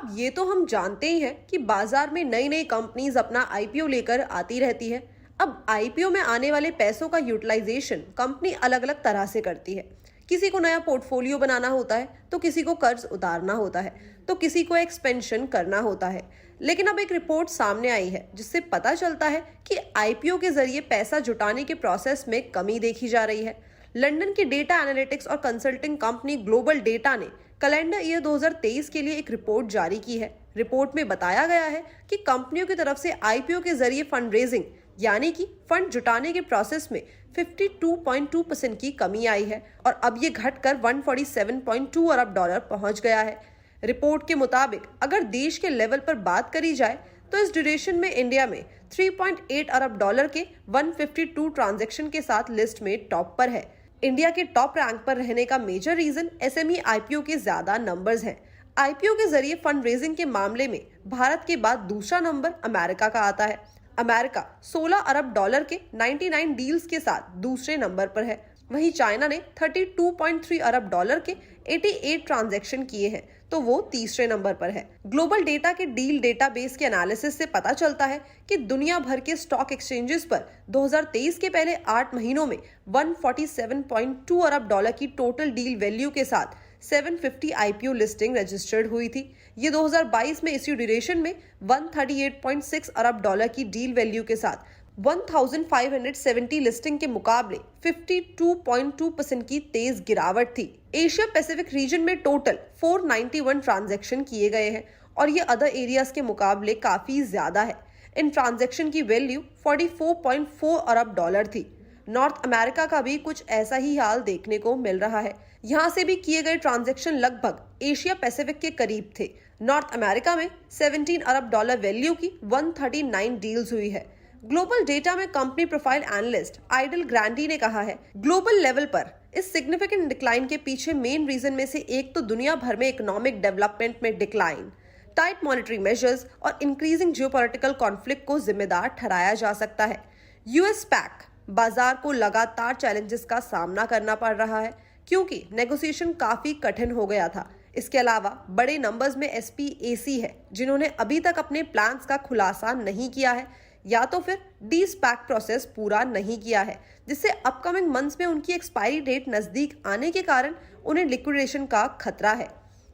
अब ये तो हम जानते ही हैं कि बाजार में नई नई कंपनीज अपना आईपीओ लेकर आती रहती है। अब आईपीओ में आने वाले पैसों का यूटिलाइजेशन कंपनी अलग अलग तरह से करती है। किसी को नया पोर्टफोलियो बनाना होता है, तो किसी को कर्ज उतारना होता है, तो किसी को एक्सपेंशन करना होता है। लेकिन अब एक रिपोर्ट सामने आई है जिससे पता चलता है कि आईपीओ के जरिए पैसा जुटाने के प्रोसेस में कमी देखी जा रही है। लंदन की डेटा एनालिटिक्स और कंसल्टिंग कंपनी ग्लोबल डेटा ने कैलेंडर ईयर 2023 के लिए एक रिपोर्ट जारी की है। रिपोर्ट में बताया गया है कि कंपनियों की तरफ से आईपीओ के जरिए फंड रेजिंग यानी कि फंड जुटाने के प्रोसेस में 52.2% की कमी आई है और अब ये घटकर 147.2 अरब डॉलर पहुंच गया है। रिपोर्ट के मुताबिक अगर देश के लेवल पर बात करी जाए तो इस ड्यूरेशन में इंडिया में 3.8 अरब डॉलर के 152 ट्रांजैक्शन के साथ लिस्ट में टॉप पर है। इंडिया के टॉप रैंक पर रहने का मेजर रीजन एसएमई आईपीओ के ज्यादा नंबर्स हैं। आईपीओ के जरिए फंड रेजिंग के मामले में भारत के बाद दूसरा नंबर अमेरिका का आता है। अमेरिका 16 अरब डॉलर के 99 डील्स के साथ दूसरे नंबर पर है। वहीं चाइना ने 32.3 अरब डॉलर के 88 ट्रांजैक्शन किए हैं, तो वो तीसरे नंबर पर है। ग्लोबल डेटा के डील डेटाबेस के एनालिसिस से पता चलता है कि दुनिया भर के स्टॉक एक्सचेंजेस पर 2023 के पहले 8 महीनों में 147.2 अरब डॉलर की टोटल डील वैल्यू के साथ 750 आईपीओ लिस्टिंग रजिस्टर्ड हुई थी। ये 2022 में इसी ड्यूरेशन में 138.6 अरब डॉलर की डील वैल्यू के साथ 1570 लिस्टिंग के मुकाबले 52.2% की तेज गिरावट थी। एशिया पैसिफिक रीजन में टोटल 491 ट्रांजैक्शन किए गए हैं और ये अदर एरियाज के मुकाबले काफी ज्यादा है। इन ट्रांजैक्शन की वैल्यू 44.4 अरब डॉलर थी। नॉर्थ अमेरिका का भी कुछ ऐसा ही हाल देखने को मिल रहा है। यहाँ से भी किए गए ट्रांजैक्शन लगभग एशिया पैसिफिक के करीब थे। नॉर्थ अमेरिका में 17 अरब डॉलर वैल्यू की 139 डील्स हुई है। ग्लोबल डेटा में कंपनी प्रोफाइल एनालिस्ट आइडल ग्रैंडी ने कहा है, ग्लोबल लेवल पर इस सिग्निफिकेंट डिक्लाइन के पीछे मेन रीजन में से एक तो दुनिया भर में इकोनॉमिक डेवलपमेंट में डिक्लाइन, टाइट मॉनेटरी मेजर्स और इंक्रीजिंग जियोपॉलिटिकल कॉन्फ्लिक्ट को जिम्मेदार ठहराया जा सकता है। यूएस पैक बाजार को लगातार चैलेंजेस का सामना करना पड़ रहा है क्योंकि नेगोशिएशन काफी कठिन हो गया था। इसके अलावा बड़े नंबर्स में एसपीएसी है जिन्होंने अभी तक अपने प्लान्स का खुलासा नहीं किया है या तो फिर डी-स्पैक प्रोसेस पूरा नहीं किया है, जिससे अपकमिंग मंथ्स में उनकी एक्सपायरी डेट नजदीक आने के कारण उन्हें लिक्विडेशन का खतरा है।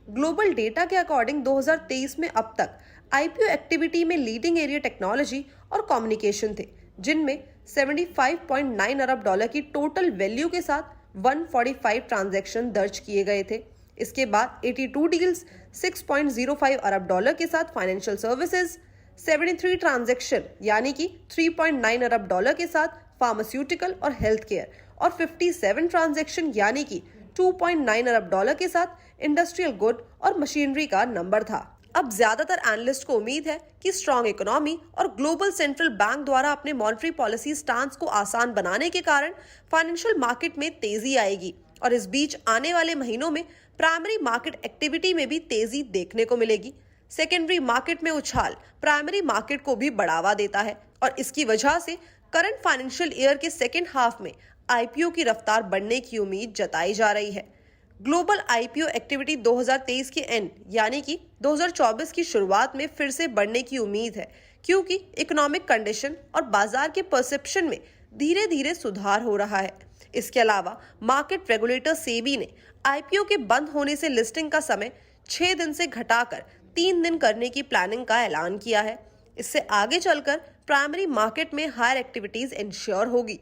ग्लोबल डेटा के अकॉर्डिंग 2023 में अब तक आईपीओ एक्टिविटी में लीडिंग एरिया टेक्नोलॉजी और कम्युनिकेशन थे, जिनमें 75.9 अरब डॉलर की टोटल वैल्यू के साथ 145 ट्रांजैक्शन दर्ज किए गए थे। इसके बाद 82 डील्स 6.05 अरब डॉलर के साथ फाइनेंशियल सर्विसेज, 73 ट्रांजैक्शन यानी कि 3.9 अरब डॉलर के साथ फार्मास्यूटिकल और हेल्थ केयर और 57 ट्रांजैक्शन यानी कि 2.9 अरब डॉलर के साथ इंडस्ट्रियल गुड और मशीनरी का नंबर था। अब ज्यादातर एनालिस्ट को उम्मीद है कि स्ट्रॉन्ग इकोनॉमी और ग्लोबल सेंट्रल बैंक द्वारा अपने मॉनेटरी पॉलिसी स्टांस को आसान बनाने के कारण फाइनेंशियल मार्केट में तेजी आएगी और इस बीच आने वाले महीनों में प्राइमरी मार्केट एक्टिविटी में भी तेजी देखने को मिलेगी। सेकेंडरी मार्केट में उछाल प्राइमरी मार्केट को भी बढ़ावा देता है और इसकी वजह से करंट फाइनेंशियल ईयर के सेकेंड हाफ में आईपीओ की रफ्तार बढ़ने की उम्मीद जताई जा रही है। ग्लोबल आईपीओ एक्टिविटी 2023 के एंड यानी कि 2024 की शुरुआत में फिर से बढ़ने की उम्मीद है क्योंकि इकोनॉमिक कंडीशन और बाजार के परसेप्शन में धीरे धीरे सुधार हो रहा है। इसके अलावा मार्केट रेगुलेटर सेबी ने आईपीओ के बंद होने से लिस्टिंग का समय 6 दिन से घटाकर 3 दिन करने की प्लानिंग का ऐलान किया है। इससे आगे चलकर प्राइमरी मार्केट में हायर एक्टिविटीज इंश्योर होगी।